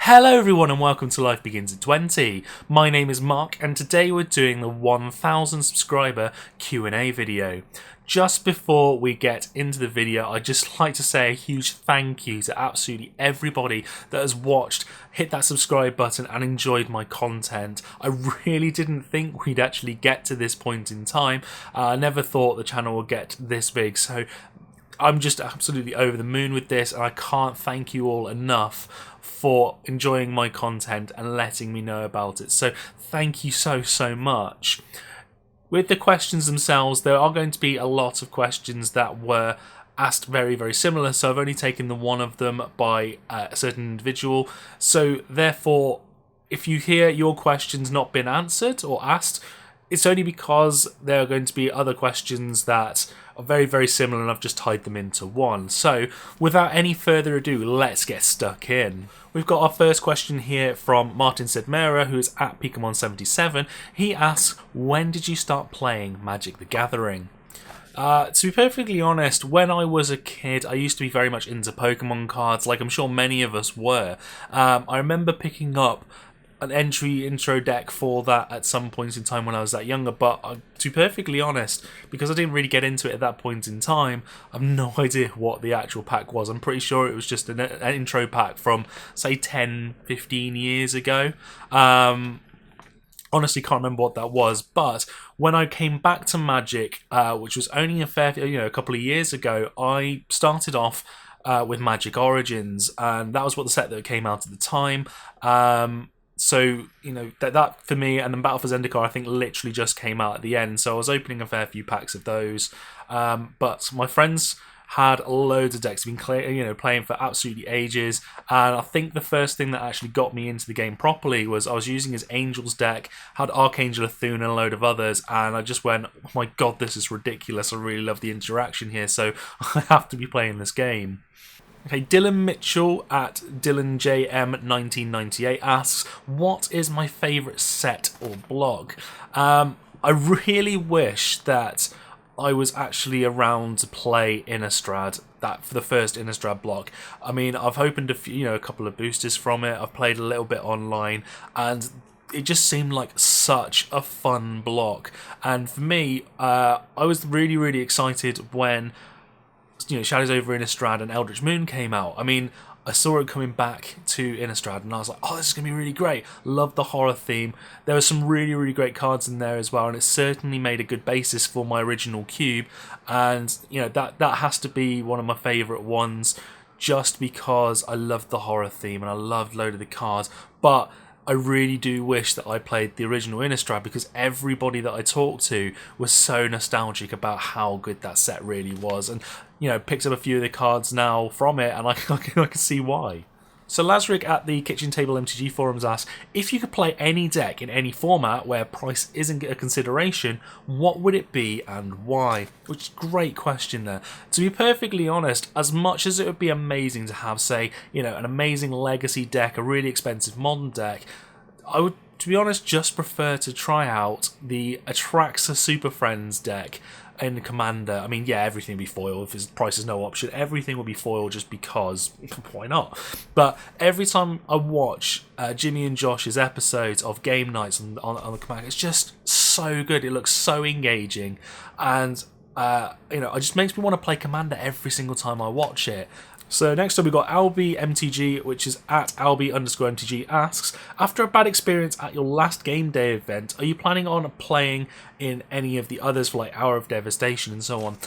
Hello everyone and welcome to Life Begins at 20. My name is Mark and today we're doing the 1000 subscriber Q&A video. Just before we get into the video, I'd just like to say a huge thank you to absolutely everybody that has watched, hit that subscribe button and enjoyed my content. I really didn't think we'd actually get to this point in time. I never thought the channel would get this big, so I'm just absolutely over the moon with this, and I can't thank you all enough for enjoying my content and letting me know about it. So thank you so much. With the questions themselves, there are going to be a lot of questions that were asked very similar, so I've only taken the one of them by a certain individual. So therefore, if you hear your questions not been answered or asked, it's only because there are going to be other questions that are very similar and I've just tied them into one. So without any further ado, let's get stuck in. We've got our first question here from Martin Sedmera, who is at Pokemon77. He asks, when did you start playing Magic the Gathering? To be perfectly honest, when I was a kid, I used to be very much into Pokemon cards, like I'm sure many of us were. I remember picking up an intro deck for that at some point in time when I was that younger, but to be perfectly honest, because I didn't really get into it at that point in time, I've no idea what the actual pack was. I'm pretty sure it was just an intro pack from, say, 10-15 years ago. Honestly can't remember what that was, but when I came back to Magic, which was only a couple of years ago, I started off with Magic Origins, and that was what the set that came out at the time. So, you know, that for me, and then Battle for Zendikar, I think literally just came out at the end. So I was opening a fair few packs of those. But my friends had loads of decks, been playing for absolutely ages. And I think the first thing that actually got me into the game properly was I was using his Angels deck, had Archangel Athune and a load of others. And I just went, oh my god, this is ridiculous. I really love the interaction here. So I have to be playing this game. Okay, Dylan Mitchell at DylanJM1998 asks, what is my favourite set or blog? I really wish that I was actually around to play Innistrad, that for the first Innistrad block. I mean, I've opened a couple of boosters from it, I've played a little bit online, and it just seemed like such a fun block. And for me, I was really excited when Shadows over Innistrad and Eldritch Moon came out. I mean, I saw it coming back to Innistrad and I was like, oh, this is going to be really great. Love the horror theme. There were some really great cards in there as well, and it certainly made a good basis for my original cube. And, that has to be one of my favourite ones just because I loved the horror theme and I loved a load of the cards. But I really do wish that I played the original Innistrad, because everybody that I talked to was so nostalgic about how good that set really was, and picks up a few of the cards now from it, and I can see why. So Lazarick at the Kitchen Table MTG forums asks, if you could play any deck in any format where price isn't a consideration, what would it be and why? Which is a great question there. To be perfectly honest, as much as it would be amazing to have, say, an amazing legacy deck, a really expensive modern deck, I would, to be honest, just prefer to try out the Atraxa Super Friends deck in Commander. I mean, yeah, everything would be foil if his price is no option. Everything would be foil just because, why not? But every time I watch Jimmy and Josh's episodes of game nights on the Commander, it's just so good. It looks so engaging, and it just makes me want to play Commander every single time I watch it. So next up we've got Albi MTG, which is at Albi_MTG, asks, after a bad experience at your last game day event, are you planning on playing in any of the others for like Hour of Devastation and so on?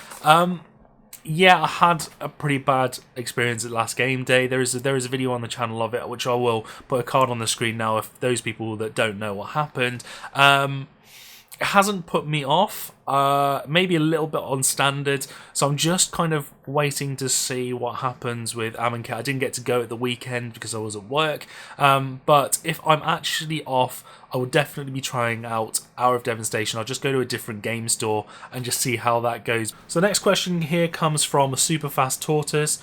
Yeah, I had a pretty bad experience at last game day. There is a video on the channel of it, which I will put a card on the screen now if those people that don't know what happened. It hasn't put me off, maybe a little bit on standard, so I'm just kind of waiting to see what happens with Amonkhet. I didn't get to go at the weekend because I was at work, but if I'm actually off, I will definitely be trying out Hour of Devastation. I'll just go to a different game store and just see how that goes. So the next question here comes from Superfast Tortoise.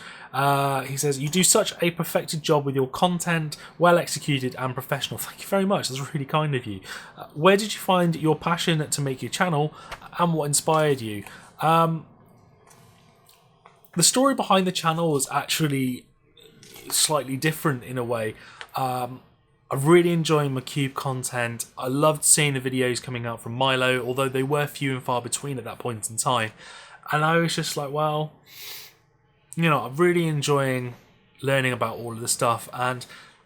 He says, you do such a perfected job with your content, well executed and professional. Thank you very much, that's really kind of you. Where did you find your passion to make your channel, and what inspired you? The story behind the channel was actually slightly different in a way. I'm really enjoying my cube content. I loved seeing the videos coming out from Milo, although they were few and far between at that point in time. And I was just like, well, I'm really enjoying learning about all of the stuff, and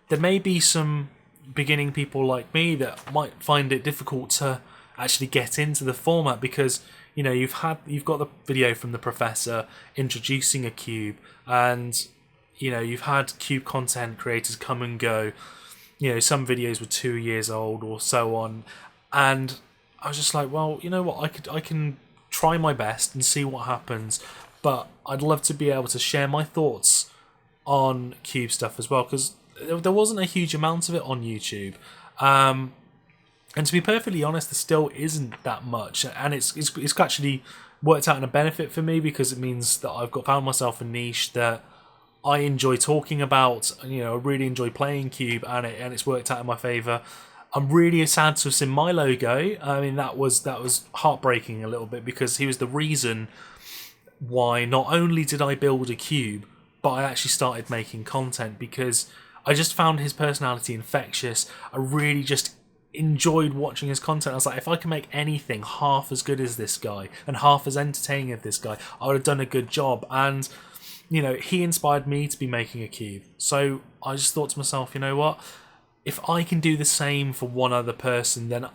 there may be some beginning people like me that might find it difficult to actually get into the format because you've got the video from the professor introducing a cube, and you've had cube content creators come and go. Some videos were 2 years old or so on, and I was just like, well, you know what, I can try my best and see what happens, but I'd love to be able to share my thoughts on cube stuff as well, because there wasn't a huge amount of it on YouTube, and to be perfectly honest, there still isn't that much, and it's actually worked out in a benefit for me because it means that I've found myself a niche that I enjoy talking about. I really enjoy playing cube, and it's worked out in my favour. I'm really sad to have seen Milo go. I mean, that was heartbreaking a little bit because he was the reason why not only did I build a cube, but I actually started making content, because I just found his personality infectious. I really just enjoyed watching his content. I was like, if I can make anything half as good as this guy and half as entertaining as this guy, I would have done a good job. And he inspired me to be making a cube. So I just thought to myself, you know what? If I can do the same for one other person, then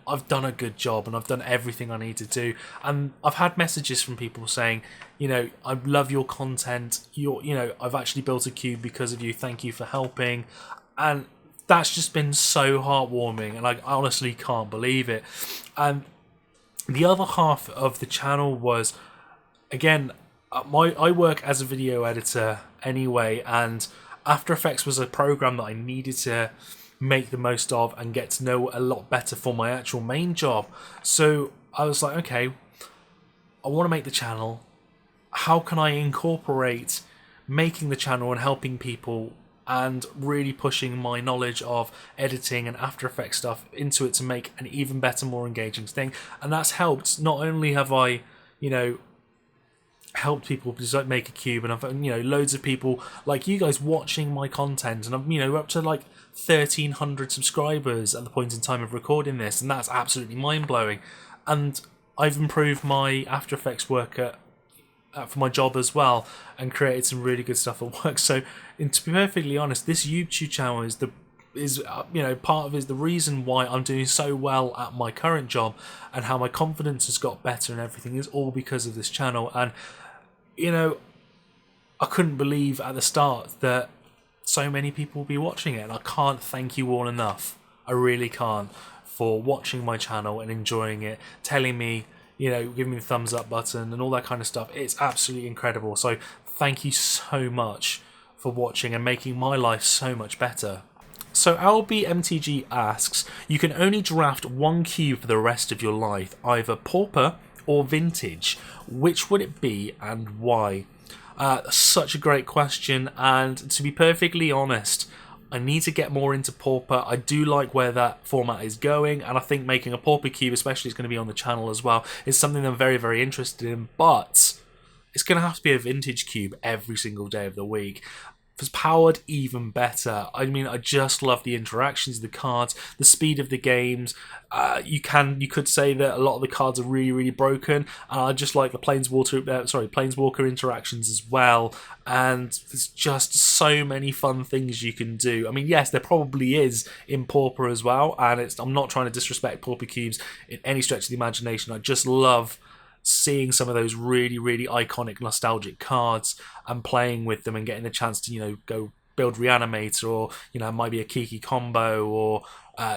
I've done a good job and I've done everything I need to do. And I've had messages from people saying, I love your content. I've actually built a cube because of you. Thank you for helping. And that's just been so heartwarming, and I honestly can't believe it. And the other half of the channel was, again, I work as a video editor anyway, and After Effects was a program that I needed to make the most of and get to know a lot better for my actual main job. So I was like, okay, I want to make the channel. How can I incorporate making the channel and helping people and really pushing my knowledge of editing and After Effects stuff into it to make an even better, more engaging thing? And that's helped. Not only have I, helped people make a cube, and I've loads of people like you guys watching my content, and I'm up to like 1,300 subscribers at the point in time of recording this, and that's absolutely mind-blowing. And I've improved my After Effects work for my job as well, and created some really good stuff at work. So, and to be perfectly honest, this YouTube channel is part of the reason why I'm doing so well at my current job, and how my confidence has got better and everything is all because of this channel. And I couldn't believe at the start that so many people will be watching it, and I can't thank you all enough. I really can't, for watching my channel and enjoying it, telling me, giving me the thumbs up button and all that kind of stuff. It's absolutely incredible. So thank you so much for watching and making my life so much better. So MTG asks, you can only draft one cube for the rest of your life, either Pauper or Vintage. Which would it be and why? Such a great question, and to be perfectly honest, I need to get more into Pauper. I do like where that format is going, and I think making a Pauper cube, especially, is going to be on the channel as well, is something I'm very, very interested in, but it's going to have to be a Vintage cube every single day of the week. If it's powered, even better. I mean, I just love the interactions of the cards, the speed of the games. You could say that a lot of the cards are really, really broken. And I just like the Planeswalker interactions as well. And there's just so many fun things you can do. I mean, yes, there probably is in Pauper as well. And I'm not trying to disrespect Pauper cubes in any stretch of the imagination. I just love seeing some of those really, really iconic, nostalgic cards and playing with them and getting the chance to, go build Reanimator, or, it might be a Kiki combo, or,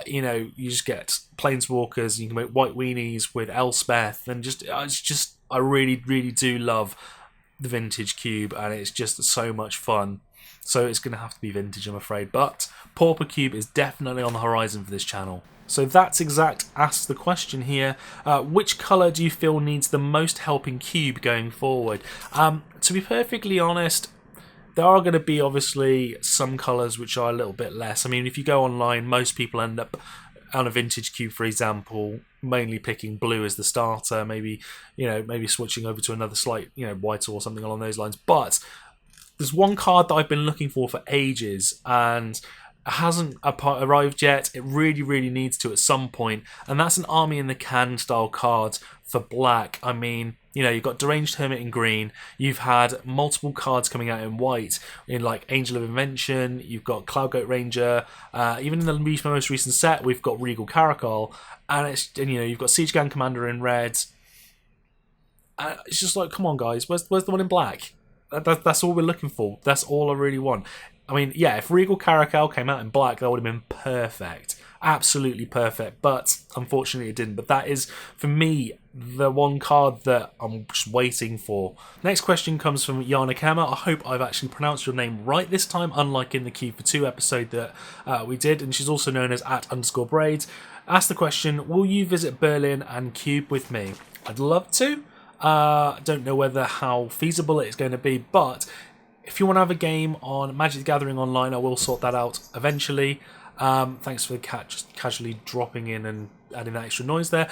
you just get Planeswalkers, you can make White Weenies with Elspeth, and I really, really do love the Vintage cube, and it's just so much fun. So it's going to have to be Vintage, I'm afraid, but Pauper cube is definitely on the horizon for this channel. So That's Exact asks the question here, which colour do you feel needs the most help in cube going forward? To be perfectly honest, there are going to be obviously some colours which are a little bit less. I mean, if you go online, most people end up on a Vintage cube, for example, mainly picking blue as the starter, maybe switching over to another slight, white or something along those lines. But there's one card that I've been looking for ages, and hasn't arrived yet. It really, really needs to at some point, and that's an Army in the Can style card for black. I mean, you know, you've got Deranged Hermit in green. You've had multiple cards coming out in white, in like Angel of Invention. You've got Cloudgoat Ranger. Even in the most recent set, we've got Regal Caracal, and you know, you've got Siege Gang Commander in red. It's just like, come on, guys, where's the one in black? That's all we're looking for. That's all I really want. I mean, yeah, if Regal Caracal came out in black, that would have been perfect. Absolutely perfect. But unfortunately, it didn't. But that is, for me, the one card that I'm just waiting for. Next question comes from Yana Kama. I hope I've actually pronounced your name right this time, unlike in the Q for 2 episode that we did. And she's also known as @_braids. Ask the question, will you visit Berlin and Cube with me? I'd love to. Don't know how feasible it's going to be, but if you want to have a game on Magic the Gathering Online, I will sort that out eventually. Thanks for the cat just casually dropping in and adding that extra noise there.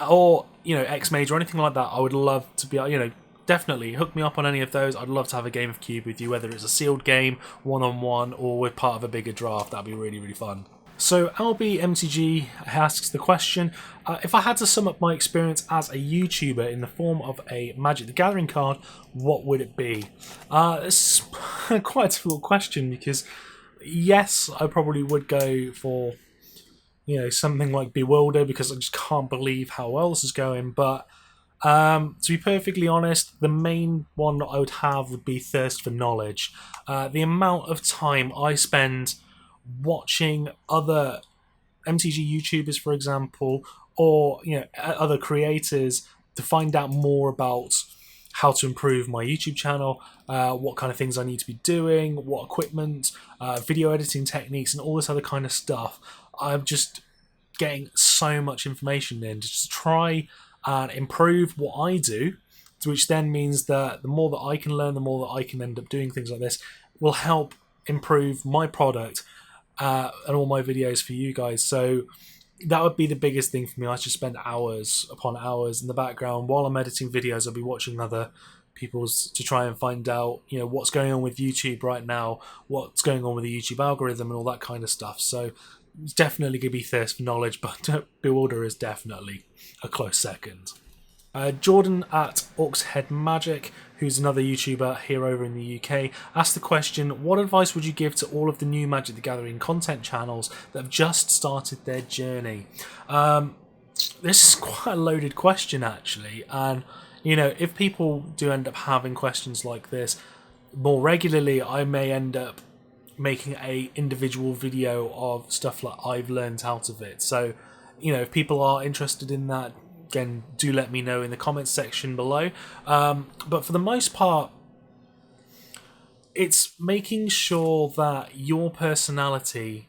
Or, you know, X-Mage or anything like that. I would love to be, you know, definitely hook me up on any of those. I'd love to have a game of Cube with you, whether it's a sealed game, one-on-one, or we're part of a bigger draft. That'd be really, really fun. So LB MTG asks the question, if I had to sum up my experience as a YouTuber in the form of a Magic the Gathering card, what would it be? It's quite a difficult question because, yes, I probably would go for, you know, something like Bewilder because I just can't believe how well this is going. But to be perfectly honest, the main one that I would have would be Thirst for Knowledge. The amount of time I spend watching other MTG YouTubers, for example, or, you know, other creators to find out more about how to improve my YouTube channel, what kind of things I need to be doing, what equipment, video editing techniques, and all this other kind of stuff. I'm just getting so much information in to just try and improve what I do, which then means that the more that I can learn, the more that I can end up doing things like this, will help improve my product and all my videos for you guys. So that would be the biggest thing for me. I just spend hours upon hours in the background while I'm editing videos. I'll be watching other people's to try and find out, you know, what's going on with YouTube right now, what's going on with the YouTube algorithm and all that kind of stuff. So it's definitely going to be Thirst for Knowledge, but Bewilder is definitely a close second. Jordan at Orcshead Magic, who's another YouTuber here over in the UK, asked the question, what advice would you give to all of the new Magic the Gathering content channels that have just started their journey? This is quite a loaded question, actually, and, you know, if people do end up having questions like this more regularly, I may end up making a individual video of stuff like I've learned out of it. So, you know, if people are interested in that, again, do let me know in the comments section below. But for the most part, it's making sure that your personality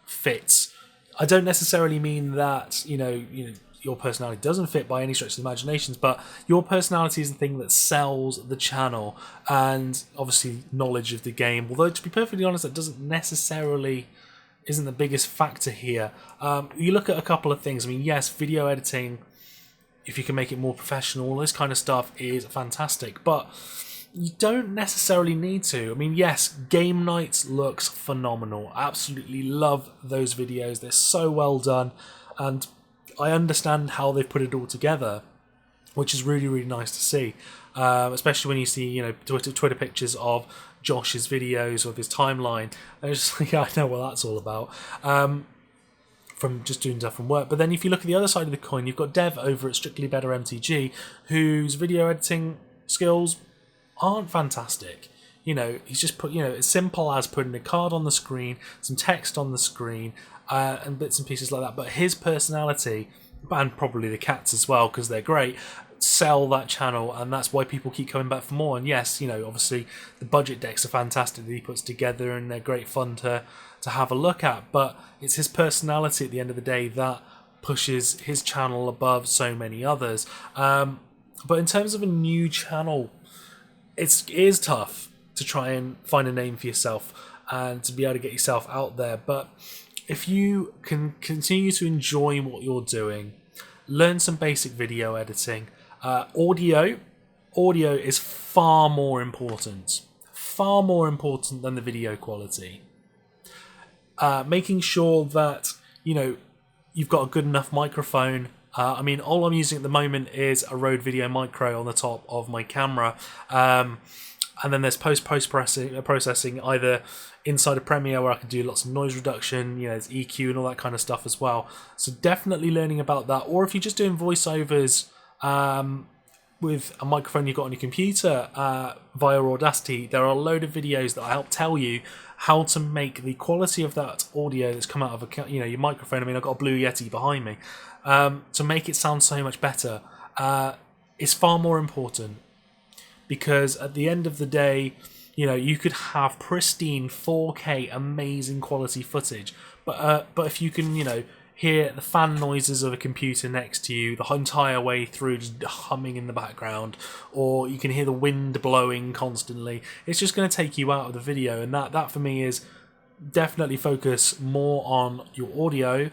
fits. I don't necessarily mean that, you know, your personality doesn't fit by any stretch of the imaginations, but your personality is the thing that sells the channel, and obviously knowledge of the game. Although, to be perfectly honest, that isn't the biggest factor here. You look at a couple of things. I mean, yes, video editing, if you can make it more professional, all this kind of stuff is fantastic, but you don't necessarily need to. I mean, yes, Game Nights looks phenomenal. Absolutely love those videos. They're so well done, and I understand how they've put it all together, which is really, really nice to see. Especially when you see, you know, Twitter pictures of Josh's videos of his timeline. And it's just like, yeah, I know what that's all about. From just doing stuff from work. But then if you look at the other side of the coin, you've got Dev over at Strictly Better MTG, whose video editing skills aren't fantastic. You know, he's just put, you know, as simple as putting a card on the screen, some text on the screen, and bits and pieces like that. But his personality, and probably the cats as well, because they're great, sell that channel, and that's why people keep coming back for more. And yes, you know, obviously the budget decks are fantastic that he puts together, and they're great fun to have a look at, but it's his personality at the end of the day that pushes his channel above so many others. But in terms of a new channel, it is tough to try and find a name for yourself and to be able to get yourself out there. But if you can continue to enjoy what you're doing, learn some basic video editing, audio is far more important than the video quality. making sure that, you know, you've got a good enough microphone. I mean, all I'm using at the moment is a Rode Video Micro on the top of my camera. And then there's processing either inside of Premiere, where I can do lots of noise reduction, you know, there's EQ and all that kind of stuff as well. So definitely learning about that. Or if you're just doing voiceovers with a microphone you've got on your computer via Audacity, there are a load of videos that help tell you how to make the quality of that audio that's come out of your microphone. I mean, I've got a Blue Yeti behind me, to make it sound so much better. Is far more important, because at the end of the day, you know, you could have pristine 4K amazing quality footage, but if you can, you know, hear the fan noises of a computer next to you the entire way through, just humming in the background, or you can hear the wind blowing constantly, it's just going to take you out of the video. And that for me is definitely focus more on your audio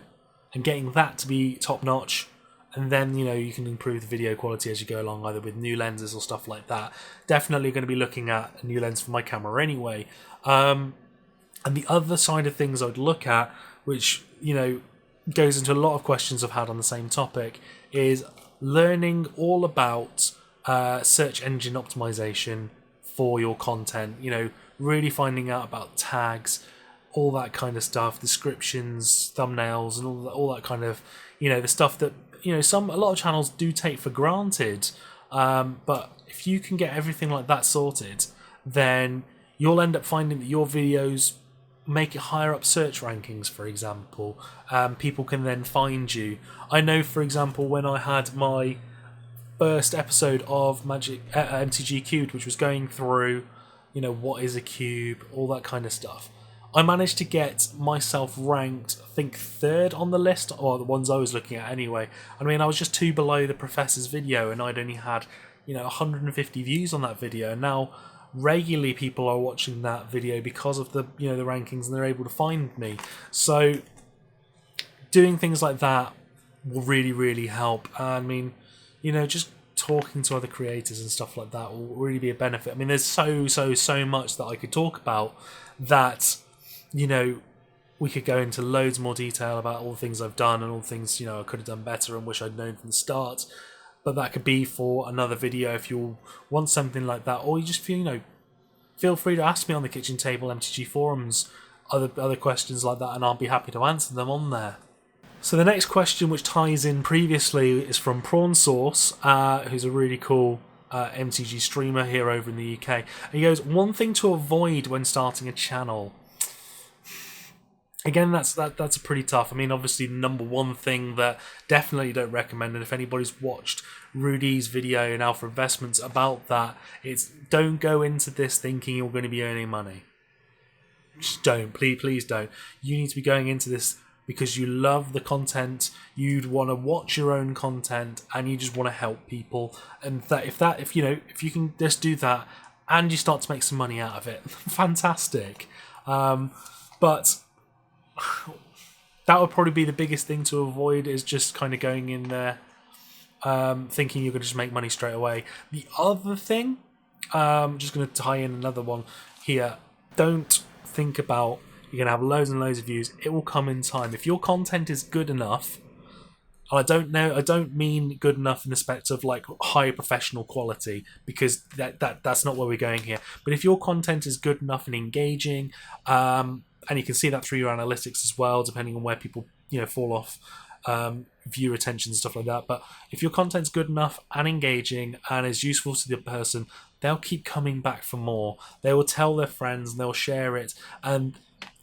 and getting that to be top notch. And then, you know, you can improve the video quality as you go along, either with new lenses or stuff like that. Definitely going to be looking at a new lens for my camera anyway. And the other side of things I'd look at, which, you know, goes into a lot of questions I've had on the same topic, is learning all about search engine optimization for your content. You know, really finding out about tags, all that kind of stuff, descriptions, thumbnails, and all that kind of, you know, the stuff that, you know, a lot of channels do take for granted. But if you can get everything like that sorted, then you'll end up finding that your videos make it higher up search rankings, for example. People can then find you. I know, for example, when I had my first episode of MTG Cubed, which was going through, you know, what is a cube, all that kind of stuff, I managed to get myself ranked, I think, 3rd on the list, or the ones I was looking at anyway. I mean, I was just 2 below the professor's video, and I'd only had, you know, 150 views on that video. And now regularly people are watching that video because of the, you know, the rankings, and they're able to find me. So doing things like that will really, really help. I mean, you know, just talking to other creators and stuff like that will really be a benefit. I mean, there's so much that I could talk about that, you know, we could go into loads more detail about all the things I've done and all the things, you know, I could have done better and wish I'd known from the start. But that could be for another video if you want something like that, or you just feel, you know, feel free to ask me on the Kitchen Table MTG forums other questions like that, and I'll be happy to answer them on there. So the next question, which ties in previously, is from Prawn Sauce, who's a really cool MTG streamer here over in the UK. And he goes, one thing to avoid when starting a channel. Again, that's a pretty tough. I mean, obviously, the number one thing that definitely don't recommend, and if anybody's watched Rudy's video in Alpha Investments about that, it's don't go into this thinking you're going to be earning money. Just don't. Please don't. You need to be going into this because you love the content, you'd want to watch your own content, and you just want to help people. And if you can just do that and you start to make some money out of it, fantastic. But that would probably be the biggest thing to avoid, is just kind of going in there thinking you're going to just make money straight away. The other thing, just going to tie in another one here, don't think about you're going to have loads and loads of views. It will come in time. If your content is good enough, and I don't mean good enough in the respect of like high professional quality, because that's not where we're going here. But if your content is good enough and engaging, and you can see that through your analytics as well, depending on where people, you know, fall off view retention and stuff like that. But if your content's good enough and engaging and is useful to the person, they'll keep coming back for more. They will tell their friends and they'll share it. And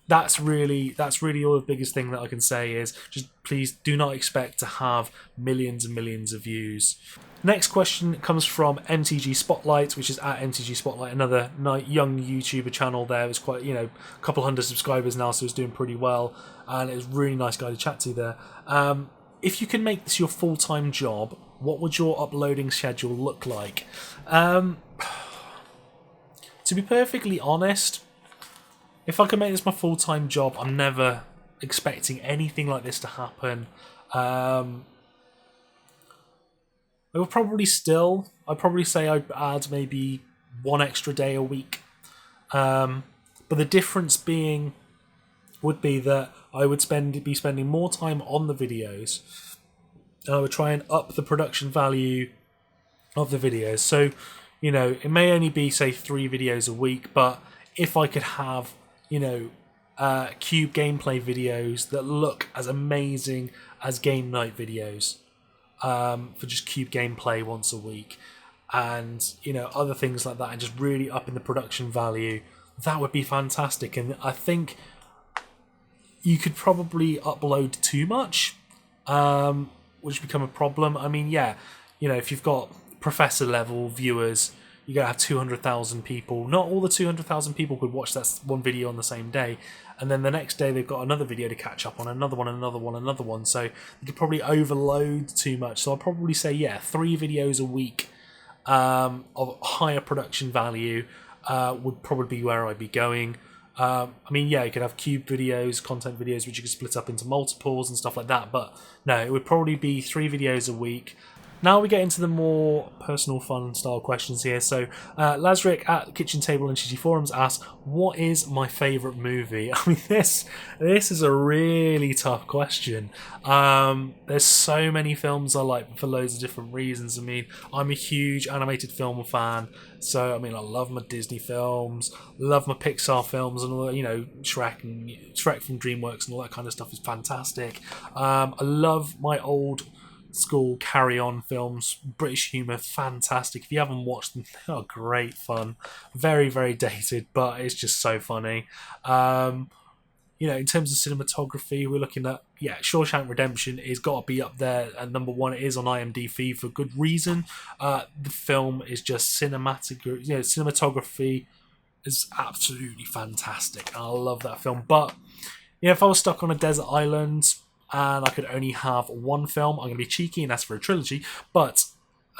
that's really all the biggest thing that I can say is just please do not expect to have millions and millions of views. Next question comes from MTG Spotlight, which is at MTG Spotlight, another young YouTuber channel there. It's quite, you know, a couple hundred subscribers now, so it's doing pretty well, and it's a really nice guy to chat to there. If you can make this your full-time job, what would your uploading schedule look like? To be perfectly honest, if I could make this my full-time job, I'm never expecting anything like this to happen. I'd probably say I'd add maybe 1 extra day a week. But the difference being would be that I would be spending more time on the videos, and I would try and up the production value of the videos. So, it may only be, say, 3 videos a week, but if I could have, cube gameplay videos that look as amazing as game night videos, for just cube gameplay once a week, and other things like that, and just really upping the production value, that would be fantastic. And I think you could probably upload too much, which become a problem. I mean, yeah, if you've got professor level viewers, you're going to have 200,000 people. Not all the 200,000 people could watch that one video on the same day. And then the next day they've got another video to catch up on, another one, another one, another one. So you could probably overload too much. So I'll probably say, yeah, 3 videos a week of higher production value would probably be where I'd be going. I mean, yeah, you could have cube videos, content videos, which you could split up into multiples and stuff like that. But no, it would probably be 3 videos a week. Now we get into the more personal, fun style questions here. So Lazric at Kitchen Table and GG Forums asks, what is my favourite movie? I mean, this is a really tough question. There's so many films I like for loads of different reasons. I mean, I'm a huge animated film fan. So, I mean, I love my Disney films, love my Pixar films, and all, Shrek from DreamWorks and all that kind of stuff is fantastic. I love my old school Carry On films, British humour, fantastic. If you haven't watched them, they are great fun. Very, very dated, but it's just so funny. In terms of cinematography, we're looking at, Shawshank Redemption is got to be up there, and number 1, it is on IMDb for good reason. The film is just cinematography is absolutely fantastic. I love that film. But if I was stuck on a desert island and I could only have one film, I'm going to be cheeky and ask for a trilogy, but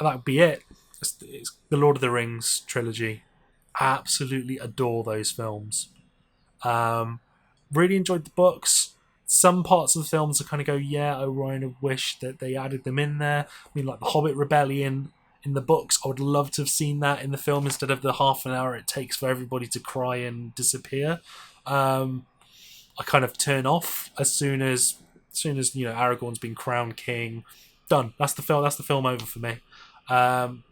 that would be it. It's the Lord of the Rings trilogy. Absolutely adore those films. Really enjoyed the books. Some parts of the films I kind of go, I kind of wish that they added them in there. I mean, like the Hobbit Rebellion in the books, I would love to have seen that in the film instead of the half an hour it takes for everybody to cry and disappear. I kind of turn off as soon as Aragorn's been crowned king. Done. That's the film over for me.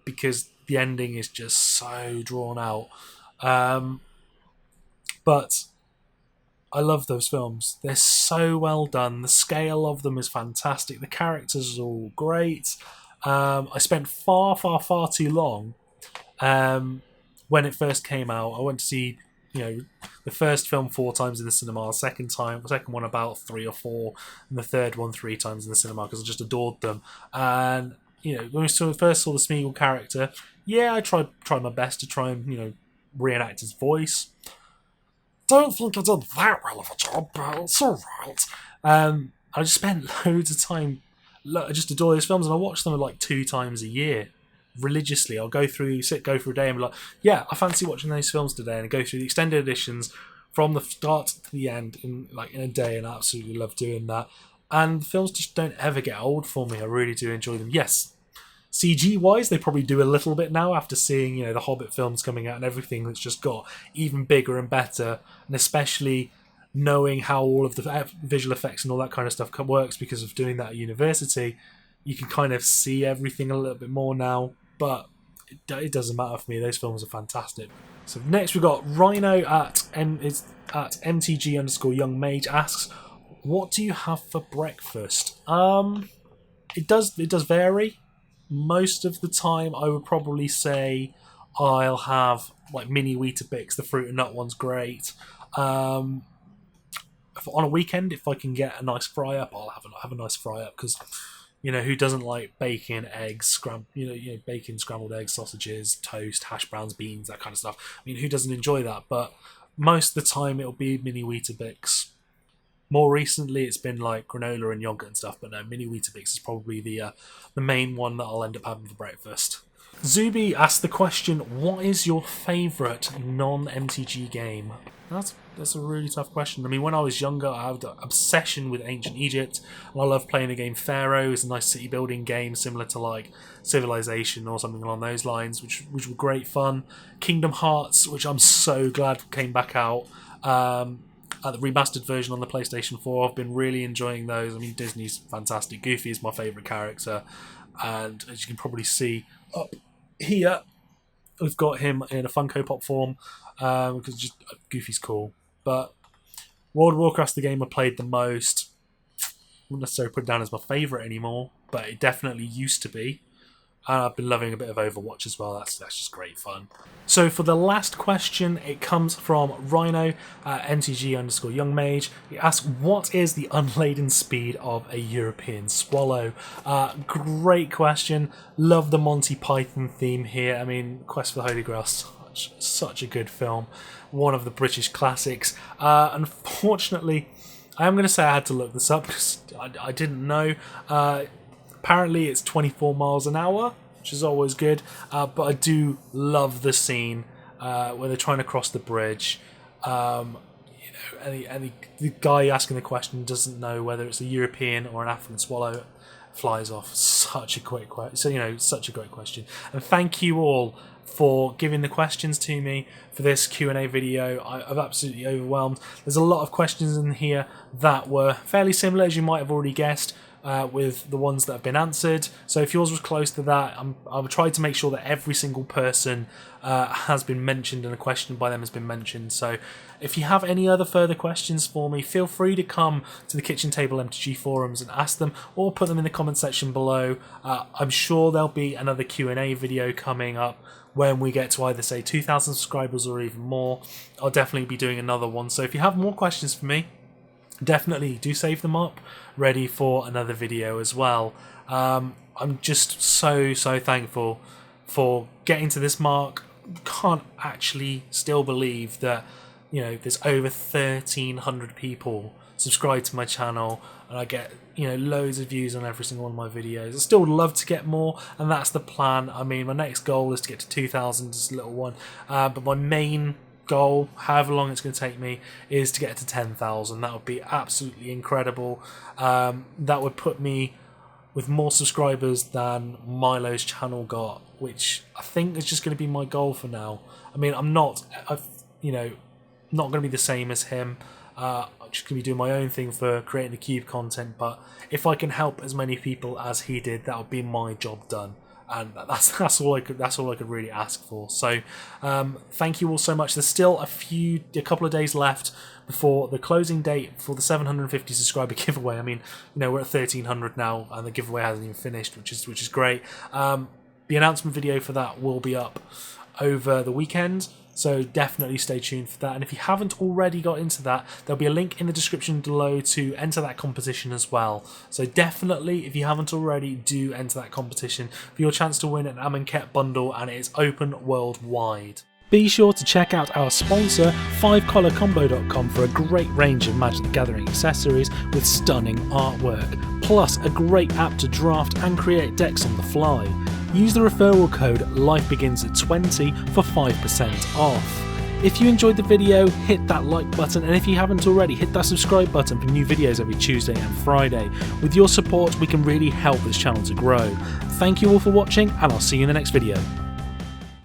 Because the ending is just so drawn out. But I love those films. They're so well done. The scale of them is fantastic. The characters are all great. I spent far, far, far too long when it first came out. I went to see the first film 4 times in the cinema, the second one about 3 or 4, and the third one 3 times in the cinema because I just adored them. And when we first saw the Smeagol character, I tried my best to try and reenact his voice. Don't think I did that well of a job, but it's alright. I just spent loads of time. I just adore those films, and I watch them like 2 times a year. Religiously, I'll go through a day and be like, I fancy watching those films today, and I go through the extended editions from the start to the end in a day, and I absolutely love doing that. And the films just don't ever get old for me. I really do enjoy them. Yes, CG wise, they probably do a little bit now after seeing the Hobbit films coming out and everything that's just got even bigger and better, and especially knowing how all of the visual effects and all that kind of stuff works because of doing that at university. You can kind of see everything a little bit more now. But it doesn't matter for me. Those films are fantastic. So next we've got Rhino at MTG_Young Mage asks, what do you have for breakfast? It does vary. Most of the time I would probably say I'll have like mini Weetabix. The fruit and nut one's great. On a weekend, if I can get a nice fry up, I'll have a nice fry up because who doesn't like bacon, eggs, bacon, scrambled eggs, sausages, toast, hash browns, beans, that kind of stuff. I mean, who doesn't enjoy that? But most of the time, it'll be mini Weetabix. More recently, it's been like granola and yogurt and stuff. But no, mini Weetabix is probably the main one that I'll end up having for breakfast. Zuby asked the question, what is your favourite non-MTG game? That's a really tough question. I mean, when I was younger, I had an obsession with ancient Egypt, and I love playing the game Pharaoh. It's a nice city building game similar to like Civilization or something along those lines, which were great fun. Kingdom Hearts, which I'm so glad came back out. the remastered version on the PlayStation 4. I've been really enjoying those. I mean, Disney's fantastic. Goofy is my favourite character, and as you can probably see up here, we've got him in a Funko Pop form because just Goofy's cool. But World of Warcraft's the game I played the most. I wouldn't necessarily put it down as my favourite anymore, but it definitely used to be. I've been loving a bit of Overwatch as well. That's just great fun. So for the last question, it comes from Rhino, MTG_YoungMage. He asks, what is the unladen speed of a European swallow? Great question. Love the Monty Python theme here. I mean, Quest for the Holy Grail, such a good film. One of the British classics. Unfortunately, I am going to say I had to look this up because I didn't know. Apparently it's 24 miles an hour, which is always good, but I do love the scene where they're trying to cross the bridge. And the guy asking the question doesn't know whether it's a European or an African swallow. Flies off. Such a great question. And thank you all for giving the questions to me for this Q&A video. I'm absolutely overwhelmed. There's a lot of questions in here that were fairly similar, as you might have already guessed, with the ones that have been answered. So if yours was close to that, I've tried to make sure that every single person has been mentioned and a question by them has been mentioned. So if you have any other further questions for me, feel free to come to the Kitchen Table MTG forums and ask them, or put them in the comment section below. I'm sure there'll be another Q&A video coming up when we get to either say 2,000 subscribers or even more. I'll definitely be doing another one. So if you have more questions for me, definitely do save them up, ready for another video as well. I'm just so thankful for getting to this mark. Can't actually still believe that, you know, there's over 1,300 people subscribed to my channel, and I get, you know, loads of views on every single one of my videos. I still would love to get more, and that's the plan. I mean, my next goal is to get to 2,000, just a little one, but my main goal, however long it's going to take me, is to get to 10,000. That would be absolutely incredible. That would put me with more subscribers than Milo's channel got, which I think is just going to be my goal for now. I mean, I'm not going to be the same as him. I'm just going to be doing my own thing for creating the Cube content, but if I can help as many people as he did, that would be my job done. And that's all I could really ask for. So thank you all so much. There's still a couple of days left before the closing date for the 750 subscriber giveaway. I mean, you know, we're at 1,300 now, and the giveaway hasn't even finished, which is great. The announcement video for that will be up over the weekend, so definitely stay tuned for that. And if you haven't already got into that, there'll be a link in the description below to enter that competition as well. So definitely, if you haven't already, do enter that competition for your chance to win an Amonkhet bundle, and it is open worldwide. Be sure to check out our sponsor, 5collarcombo.com, for a great range of Magic the Gathering accessories with stunning artwork, plus a great app to draft and create decks on the fly. Use the referral code LifeBegins20 for 5% off. If you enjoyed the video, hit that like button, and if you haven't already, hit that subscribe button for new videos every Tuesday and Friday. With your support, we can really help this channel to grow. Thank you all for watching, and I'll see you in the next video.